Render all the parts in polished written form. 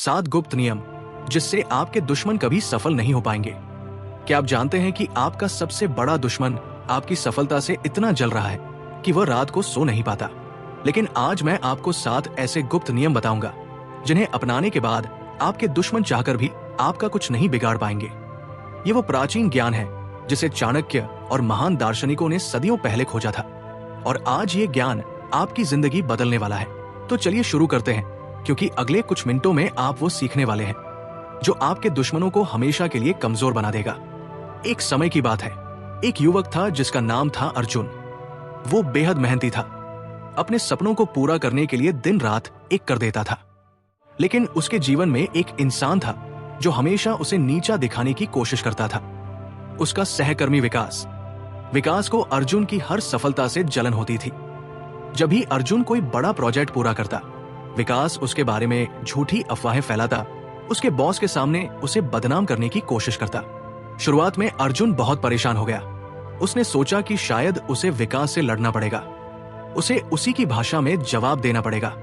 7 गुप्त नियम जिससे आपके दुश्मन कभी सफल नहीं हो पाएंगे। क्या आप जानते हैं कि आपका सबसे बड़ा दुश्मन आपकी सफलता से इतना जल रहा है कि वह रात को सो नहीं पाता? लेकिन आज मैं आपको 7 ऐसे गुप्त नियम बताऊंगा जिन्हें अपनाने के बाद आपके दुश्मन चाहकर भी आपका कुछ नहीं बिगाड़ पाएंगे। ये वो प्राचीन ज्ञान है जिसे चाणक्य और महान दार्शनिकों ने सदियों पहले खोजा था, और आज ये ज्ञान आपकी जिंदगी बदलने वाला है। तो चलिए शुरू करते हैं, क्योंकि अगले कुछ मिनटों में आप वो सीखने वाले हैं जो आपके दुश्मनों को हमेशा के लिए कमजोर बना देगा। एक समय की बात है, एक युवक था जिसका नाम था अर्जुन। वो बेहद मेहनती था, अपने सपनों को पूरा करने के लिए दिन रात एक कर देता था। लेकिन उसके जीवन में एक इंसान था जो हमेशा उसे नीचा दिखाने की कोशिश करता था, उसका सहकर्मी विकास। विकास को अर्जुन की हर सफलता से जलन होती थी। जब भी अर्जुन कोई बड़ा प्रोजेक्ट पूरा करता, विकास उसके बारे में झूठी अफवाहें फैलाता, उसके बॉस के सामने उसे बदनाम करने की कोशिश करता। शुरुआत में अर्जुन बहुत परेशान हो गया। उसने सोचा कि शायद उसे विकास से लड़ना पड़ेगा, उसे उसी की भाषा में जवाब देना पड़ेगा।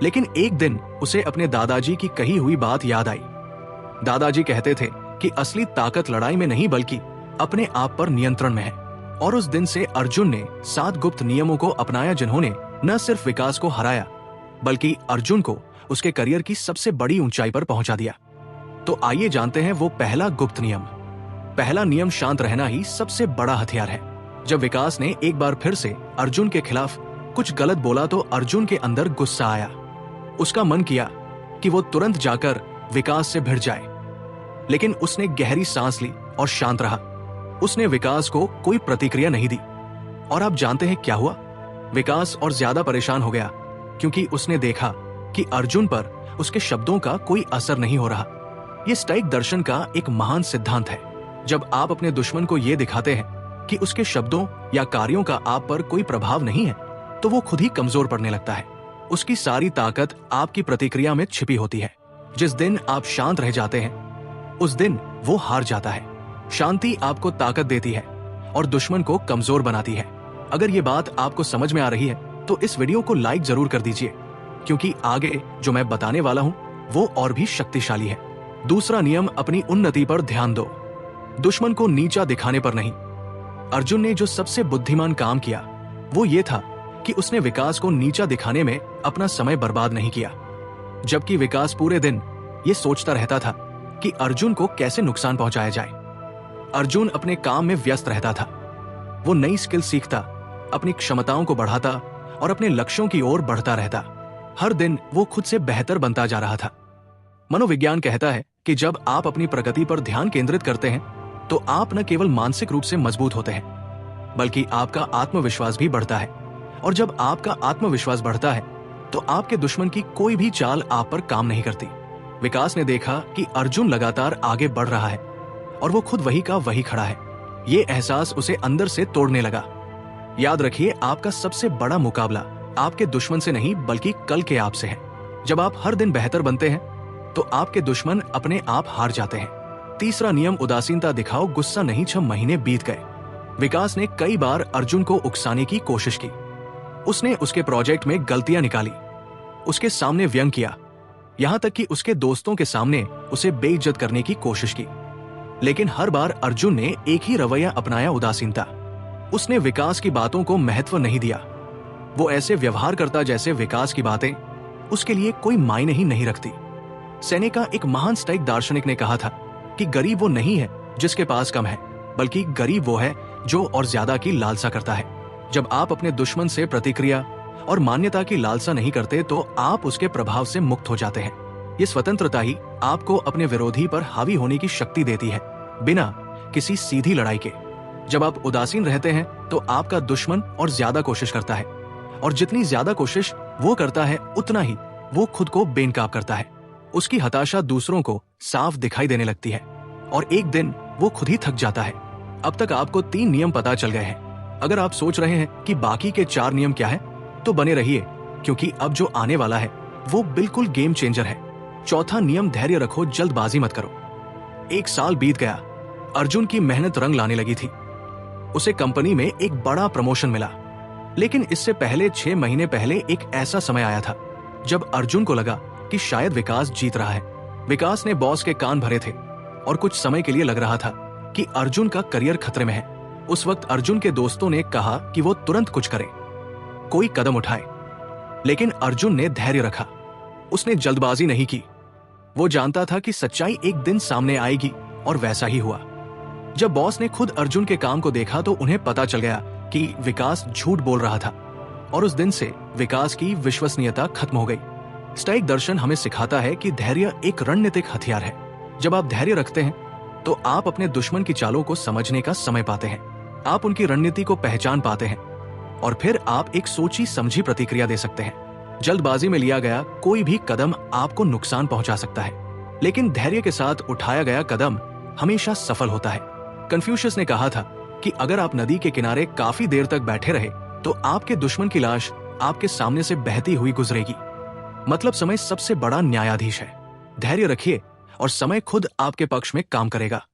लेकिन एक दिन उसे अपने दादाजी की कही हुई बात याद आई। दादाजी कहते थे कि असली ताकत लड़ाई में नहीं बल्कि अपने आप पर नियंत्रण में है। और उस दिन से अर्जुन ने 7 गुप्त नियमों को अपनाया जिन्होंने न सिर्फ विकास को हराया बल्कि अर्जुन को उसके करियर की सबसे बड़ी ऊंचाई पर पहुंचा दिया। तो आइए जानते हैं वो पहला गुप्त नियम। पहला नियम शांत रहना ही सबसे बड़ा हथियार है। जब विकास ने एक बार फिर से अर्जुन के खिलाफ कुछ गलत बोला तो अर्जुन के अंदर गुस्सा आया। उसका मन किया कि वो तुरंत जाकर विकास से भिड़ जाए, लेकिन उसने गहरी सांस ली और शांत रहा। उसने विकास को कोई प्रतिक्रिया नहीं दी। और आप जानते हैं क्या हुआ? विकास और ज्यादा परेशान हो गया, क्योंकि उसने देखा कि अर्जुन पर उसके शब्दों का कोई असर नहीं हो रहा। यह स्टोइक दर्शन का एक महान सिद्धांत है। जब आप अपने दुश्मन को यह दिखाते हैं कि उसके शब्दों या कार्यों का आप पर कोई प्रभाव नहीं है, तो वो खुद ही कमजोर पड़ने लगता है। उसकी सारी ताकत आपकी प्रतिक्रिया में छिपी होती है। जिस दिन आप शांत रह जाते हैं, उस दिन वो हार जाता है। शांति आपको ताकत देती है और दुश्मन को कमजोर बनाती है। अगर ये बात आपको समझ में आ रही है तो इस वीडियो को लाइक जरूर कर दीजिए, क्योंकि आगे जो मैं बताने वाला हूँ वो और भी शक्तिशाली है। दूसरा नियम, अपनी उन्नति पर ध्यान दो, दुश्मन को नीचा दिखाने पर नहीं। अर्जुन ने जो सबसे बुद्धिमान काम किया वो ये था कि उसने विकास को नीचा दिखाने में अपना समय बर्बाद नहीं किया। जबकि विकास पूरे दिन ये सोचता रहता था कि अर्जुन को कैसे नुकसान पहुंचाया जाए, अर्जुन अपने काम में व्यस्त रहता था। वो नई स्किल सीखता, अपनी क्षमताओं को बढ़ाता और अपने लक्ष्यों की ओर बढ़ता रहता। हर दिन वो खुद से बेहतर बनता जा रहा था। मनोविज्ञान कहता है कि जब आप अपनी प्रगति पर ध्यान केंद्रित करते हैं तो आप न केवल मानसिक रूप से मजबूत होते हैं बल्कि आपका आत्मविश्वास भी बढ़ता है। और जब आपका आत्मविश्वास बढ़ता है तो आपके दुश्मन की कोई भी चाल आप पर काम नहीं करती। विकास ने देखा कि अर्जुन लगातार आगे बढ़ रहा है और वो खुद वही का वही खड़ा है। ये एहसास उसे अंदर से तोड़ने लगा। याद रखिए, आपका सबसे बड़ा मुकाबला आपके दुश्मन से नहीं बल्कि कल के आप से है। जब आप हर दिन बेहतर बनते हैं तो आपके दुश्मन अपने आप हार जाते हैं। तीसरा नियम, उदासीनता दिखाओ, गुस्सा नहीं। 6 महीने बीत गए। विकास ने कई बार अर्जुन को उकसाने की कोशिश की। उसने उसके प्रोजेक्ट में गलतियां निकाली, उसके सामने व्यंग किया, यहां तक कि उसके दोस्तों के सामने उसे बेइज्जत करने की कोशिश की। लेकिन हर बार अर्जुन ने एक ही रवैया अपनाया, उदासीनता। उसने विकास की बातों को महत्व नहीं दिया। वो ऐसे व्यवहार करता जैसे विकास की बातें उसके लिए कोई मायने ही नहीं रखती। सेनेका, एक महान स्टोइक दार्शनिक, ने कहा था कि गरीब वो नहीं है जिसके पास कम है, बल्कि गरीब वो है जो और ज्यादा की लालसा करता है। जब आप अपने दुश्मन से प्रतिक्रिया और मान्यता की लालसा नहीं करते तो आप उसके प्रभाव से मुक्त हो जाते हैं। ये स्वतंत्रता ही आपको अपने विरोधी पर हावी होने की शक्ति देती है, बिना किसी सीधी लड़ाई के। जब आप उदासीन रहते हैं तो आपका दुश्मन और ज्यादा कोशिश करता है, और जितनी ज्यादा कोशिश वो करता है उतना ही वो खुद को बेनकाब करता है। उसकी हताशा दूसरों को साफ दिखाई देने लगती है और एक दिन वो खुद ही थक जाता है। अब तक आपको 3 नियम पता चल गए हैं। अगर आप सोच रहे हैं कि बाकी के 4 नियम क्या है, तो बने रहिए, क्योंकि अब जो आने वाला है वो बिल्कुल गेम चेंजर है। चौथा नियम, धैर्य रखो, जल्दबाजी मत करो। 1 साल बीत गया। अर्जुन की मेहनत रंग लाने लगी थी। उसे कंपनी में एक बड़ा प्रमोशन मिला। लेकिन इससे पहले 6 महीने पहले एक ऐसा समय आया था जब अर्जुन को लगा कि शायद विकास जीत रहा है। विकास ने बॉस के कान भरे थे और कुछ समय के लिए लग रहा था कि अर्जुन का करियर खतरे में है। उस वक्त अर्जुन के दोस्तों ने कहा कि वो तुरंत कुछ करे, कोई कदम उठाए, लेकिन अर्जुन ने धैर्य रखा। उसने जल्दबाजी नहीं की। वो जानता था कि सच्चाई एक दिन सामने आएगी और वैसा ही हुआ। जब बॉस ने खुद अर्जुन के काम को देखा तो उन्हें पता चल गया कि विकास झूठ बोल रहा था और उस दिन से विकास की विश्वसनीयता खत्म हो गई। स्टोइक दर्शन हमें सिखाता है कि धैर्य एक रणनीतिक हथियार है। जब आप धैर्य रखते हैं तो आप अपने दुश्मन की चालों को समझने का समय पाते हैं, आप उनकी रणनीति को पहचान पाते हैं और फिर आप एक सोची समझी प्रतिक्रिया दे सकते हैं। जल्दबाजी में लिया गया कोई भी कदम आपको नुकसान पहुंचा सकता है, लेकिन धैर्य के साथ उठाया गया कदम हमेशा सफल होता है। कन्फ्यूशियस ने कहा था कि अगर आप नदी के किनारे काफी देर तक बैठे रहे तो आपके दुश्मन की लाश आपके सामने से बहती हुई गुजरेगी। मतलब समय सबसे बड़ा न्यायाधीश है। धैर्य रखिए और समय खुद आपके पक्ष में काम करेगा।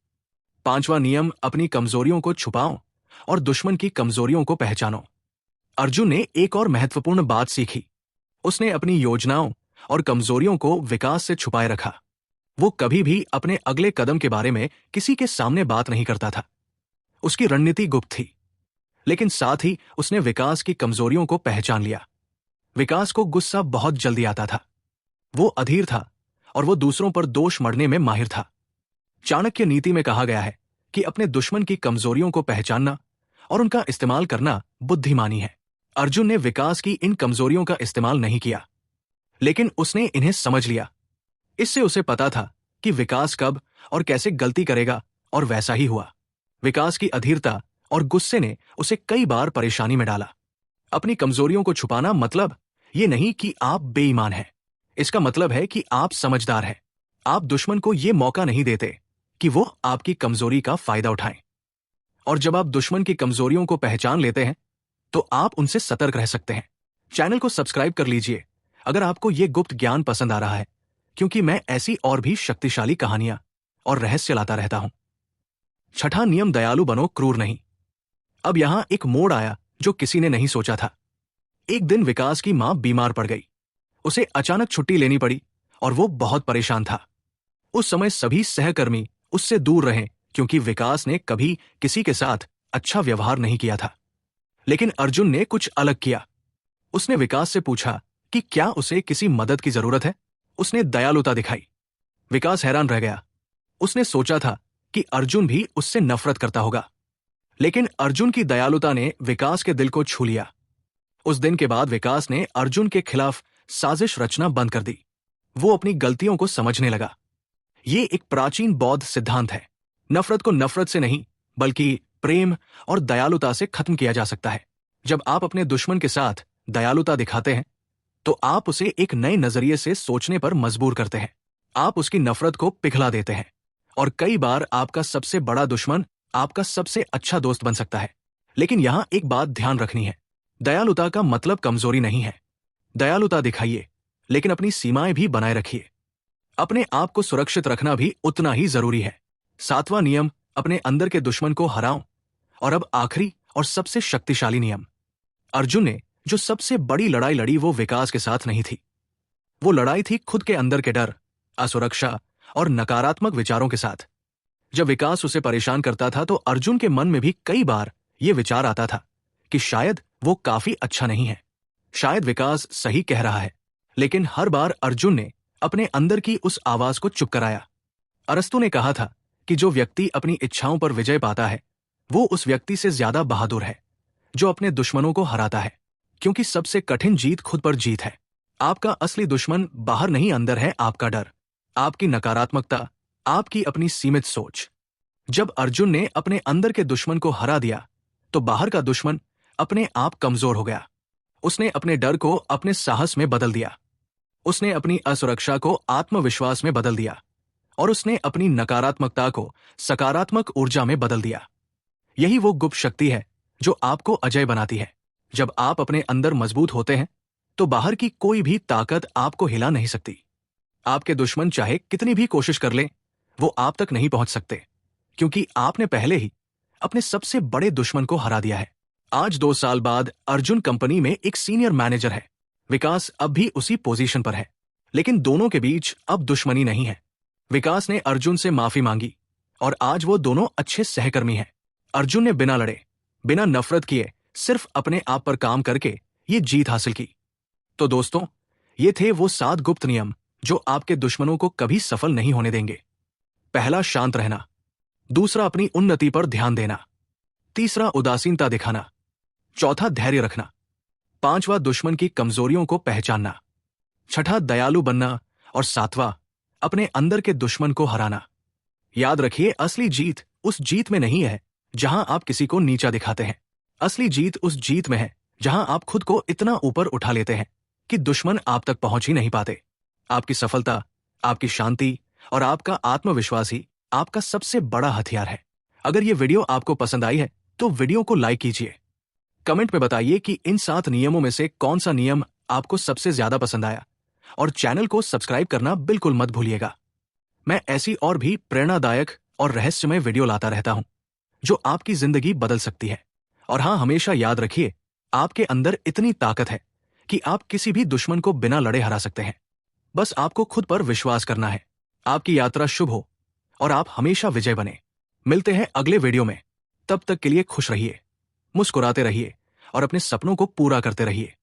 5वां नियम, अपनी कमजोरियों को छुपाओ और दुश्मन की कमजोरियों को पहचानो। अर्जुन ने एक और महत्वपूर्ण बात सीखी। उसने अपनी योजनाओं और कमजोरियों को विकास से छुपाए रखा। वो कभी भी अपने अगले कदम के बारे में किसी के सामने बात नहीं करता था। उसकी रणनीति गुप्त थी, लेकिन साथ ही उसने विकास की कमजोरियों को पहचान लिया। विकास को गुस्सा बहुत जल्दी आता था। वो अधीर था और वो दूसरों पर दोष मढ़ने में माहिर था। चाणक्य नीति में कहा गया है कि अपने दुश्मन की कमजोरियों को पहचानना और उनका इस्तेमाल करना बुद्धिमानी है। अर्जुन ने विकास की इन कमजोरियों का इस्तेमाल नहीं किया, लेकिन उसने इन्हें समझ लिया। इससे उसे पता था कि विकास कब और कैसे गलती करेगा और वैसा ही हुआ। विकास की अधीरता और गुस्से ने उसे कई बार परेशानी में डाला। अपनी कमजोरियों को छुपाना मतलब ये नहीं कि आप बेईमान हैं। इसका मतलब है कि आप समझदार हैं। आप दुश्मन को ये मौका नहीं देते कि वो आपकी कमजोरी का फायदा उठाएं। और जब आप दुश्मन की कमजोरियों को पहचान लेते हैं तो आप उनसे सतर्क रह सकते हैं। चैनल को सब्सक्राइब कर लीजिए अगर आपको ये गुप्त ज्ञान पसंद आ रहा है, क्योंकि मैं ऐसी और भी शक्तिशाली कहानियां और रहस्य लाता रहता हूं। 6वां नियम, दयालु बनो, क्रूर नहीं। अब यहां एक मोड़ आया जो किसी ने नहीं सोचा था। एक दिन विकास की मां बीमार पड़ गई। उसे अचानक छुट्टी लेनी पड़ी और वो बहुत परेशान था। उस समय सभी सहकर्मी उससे दूर रहे क्योंकि विकास ने कभी किसी के साथ अच्छा व्यवहार नहीं किया था। लेकिन अर्जुन ने कुछ अलग किया। उसने विकास से पूछा कि क्या उसे किसी मदद की जरूरत है। उसने दयालुता दिखाई। विकास हैरान रह गया। उसने सोचा था कि अर्जुन भी उससे नफरत करता होगा, लेकिन अर्जुन की दयालुता ने विकास के दिल को छू लिया। उस दिन के बाद विकास ने अर्जुन के खिलाफ साजिश रचना बंद कर दी। वो अपनी गलतियों को समझने लगा। ये एक प्राचीन बौद्ध सिद्धांत है। नफरत को नफरत से नहीं, बल्कि प्रेम और दयालुता से खत्म किया जा सकता है। जब आप अपने दुश्मन के साथ दयालुता दिखाते हैं तो आप उसे एक नए नजरिए से सोचने पर मजबूर करते हैं। आप उसकी नफरत को पिघला देते हैं और कई बार आपका सबसे बड़ा दुश्मन आपका सबसे अच्छा दोस्त बन सकता है। लेकिन यहां एक बात ध्यान रखनी है, दयालुता का मतलब कमजोरी नहीं है। दयालुता दिखाइए, लेकिन अपनी सीमाएं भी बनाए रखिए। अपने आप को सुरक्षित रखना भी उतना ही जरूरी है। 7वां नियम, अपने अंदर के दुश्मन को हराओ। और अब आखिरी और सबसे शक्तिशाली नियम। अर्जुन ने जो सबसे बड़ी लड़ाई लड़ी वो विकास के साथ नहीं थी। वो लड़ाई थी खुद के अंदर के डर, असुरक्षा और नकारात्मक विचारों के साथ। जब विकास उसे परेशान करता था तो अर्जुन के मन में भी कई बार ये विचार आता था कि शायद वो काफी अच्छा नहीं है, शायद विकास सही कह रहा है। लेकिन हर बार अर्जुन ने अपने अंदर की उस आवाज को चुप कराया। अरस्तु ने कहा था कि जो व्यक्ति अपनी इच्छाओं पर विजय पाता है वो उस व्यक्ति से ज्यादा बहादुर है जो अपने दुश्मनों को हराता है, क्योंकि सबसे कठिन जीत खुद पर जीत है। आपका असली दुश्मन बाहर नहीं, अंदर है आपका डर, आपकी नकारात्मकता, आपकी अपनी सीमित सोच। जब अर्जुन ने अपने अंदर के दुश्मन को हरा दिया तो बाहर का दुश्मन अपने आप कमजोर हो गया। उसने अपने डर को अपने साहस में बदल दिया, उसने अपनी असुरक्षा को आत्मविश्वास में बदल दिया और उसने अपनी नकारात्मकता को सकारात्मक ऊर्जा में बदल दिया। यही वो गुप्त शक्ति है जो आपको अजय बनाती है। जब आप अपने अंदर मजबूत होते हैं तो बाहर की कोई भी ताकत आपको हिला नहीं सकती। आपके दुश्मन चाहे कितनी भी कोशिश कर लें, वो आप तक नहीं पहुंच सकते, क्योंकि आपने पहले ही अपने सबसे बड़े दुश्मन को हरा दिया है। आज 2 साल बाद अर्जुन कंपनी में एक सीनियर मैनेजर है। विकास अब भी उसी पोजीशन पर है, लेकिन दोनों के बीच अब दुश्मनी नहीं है। विकास ने अर्जुन से माफी मांगी और आज वो दोनों अच्छे सहकर्मी हैं। अर्जुन ने बिना लड़े, बिना नफरत किए, सिर्फ अपने आप पर काम करके ये जीत हासिल की। तो दोस्तों, ये थे वो 7 गुप्त नियम जो आपके दुश्मनों को कभी सफल नहीं होने देंगे। पहला, शांत रहना। दूसरा, अपनी उन्नति पर ध्यान देना। तीसरा, उदासीनता दिखाना। चौथा, धैर्य रखना। पांचवा, दुश्मन की कमजोरियों को पहचानना। छठा, दयालु बनना। और सातवां, अपने अंदर के दुश्मन को हराना। याद रखिए, असली जीत उस जीत में नहीं है जहां आप किसी को नीचा दिखाते हैं। असली जीत उस जीत में है जहां आप खुद को इतना ऊपर उठा लेते हैं कि दुश्मन आप तक पहुंच ही नहीं पाते। आपकी सफलता, आपकी शांति और आपका आत्मविश्वास ही आपका सबसे बड़ा हथियार है। अगर ये वीडियो आपको पसंद आई है तो वीडियो को लाइक कीजिए। कमेंट में बताइए कि इन 7 नियमों में से कौन सा नियम आपको सबसे ज्यादा पसंद आया, और चैनल को सब्सक्राइब करना बिल्कुल मत भूलिएगा। मैं ऐसी और भी प्रेरणादायक और रहस्यमय वीडियो लाता रहता हूं जो आपकी जिंदगी बदल सकती है। और हाँ, हमेशा याद रखिए, आपके अंदर इतनी ताकत है कि आप किसी भी दुश्मन को बिना लड़े हरा सकते हैं। बस आपको खुद पर विश्वास करना है। आपकी यात्रा शुभ हो और आप हमेशा विजय बने। मिलते हैं अगले वीडियो में। तब तक के लिए खुश रहिए, मुस्कुराते रहिए और अपने सपनों को पूरा करते रहिए।